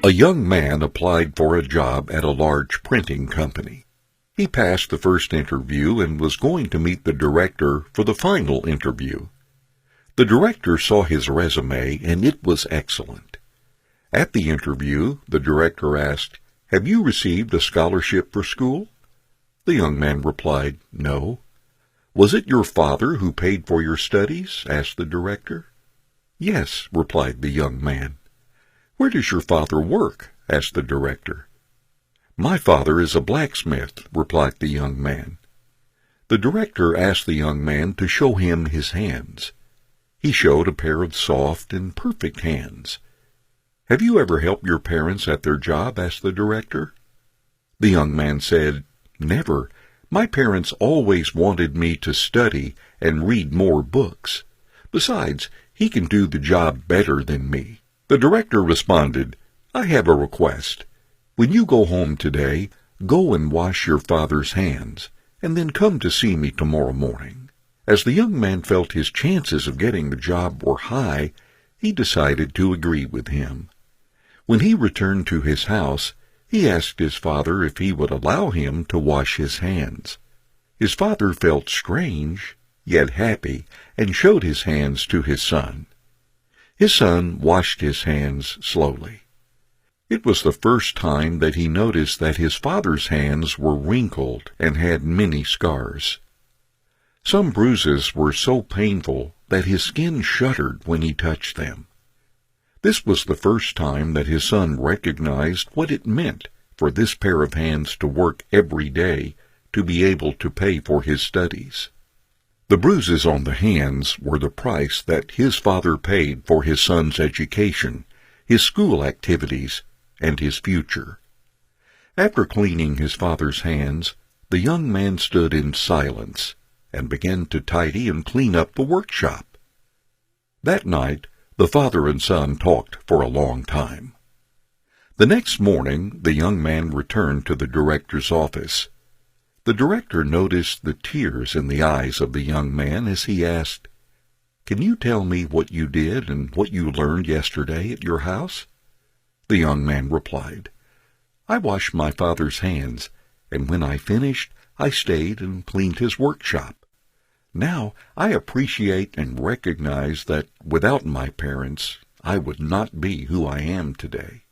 A young man applied for a job at a large printing company. He passed the first interview and was going to meet the director for the final interview. The director saw his resume, and it was excellent. At the interview, the director asked, "Have you received a scholarship for school?" The young man replied, "No." "Was it your father who paid for your studies?" asked the director. "Yes," replied the young man. "Where does your father work?" asked the director. "My father is a blacksmith," replied the young man. The director asked the young man to show him his hands. He showed a pair of soft and perfect hands. "Have you ever helped your parents at their job?" asked the director. The young man said, "Never. My parents always wanted me to study and read more books. Besides, he can do the job better than me." The director responded, "I have a request. When you go home today, go and wash your father's hands, and then come to see me tomorrow morning." As the young man felt his chances of getting the job were high, he decided to agree with him. When he returned to his house, he asked his father if he would allow him to wash his hands. His father felt strange, yet happy, and showed his hands to his son. His son washed his hands slowly. It was the first time that he noticed that his father's hands were wrinkled and had many scars. Some bruises were so painful that his skin shuddered when he touched them. This was the first time that his son recognized what it meant for this pair of hands to work every day to be able to pay for his studies. The bruises on the hands were the price that his father paid for his son's education, his school activities, and his future. After cleaning his father's hands, the young man stood in silence and began to tidy and clean up the workshop. That night, the father and son talked for a long time. The next morning, the young man returned to the director's office. The director noticed the tears in the eyes of the young man as he asked, "Can you tell me what you did and what you learned yesterday at your house?" The young man replied, "I washed my father's hands, and when I finished, I stayed and cleaned his workshop. Now I appreciate and recognize that without my parents, I would not be who I am today.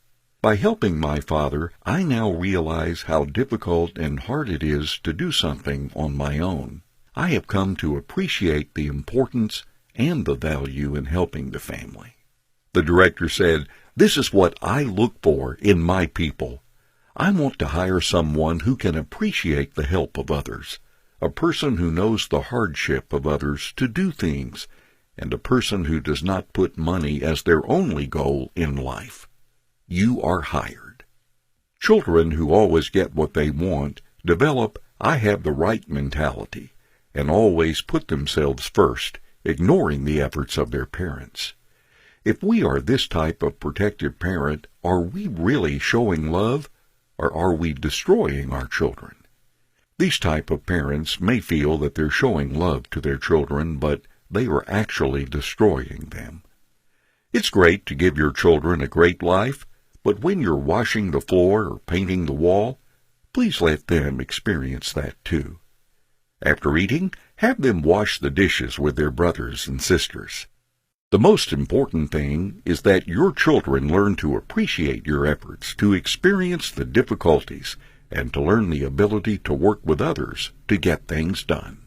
By helping my father, I now realize how difficult and hard it is to do something on my own. I have come to appreciate the importance and the value in helping the family." The director said, "This is what I look for in my people. I want to hire someone who can appreciate the help of others, a person who knows the hardship of others to do things, and a person who does not put money as their only goal in life. You are hired." Children who always get what they want develop "I have the right" mentality and always put themselves first, ignoring the efforts of their parents. If we are this type of protective parent, are we really showing love, or are we destroying our children? These type of parents may feel that they're showing love to their children, but they are actually destroying them. It's great to give your children a great life, but when you're washing the floor or painting the wall, please let them experience that too. After eating, have them wash the dishes with their brothers and sisters. The most important thing is that your children learn to appreciate your efforts, to experience the difficulties, and to learn the ability to work with others to get things done.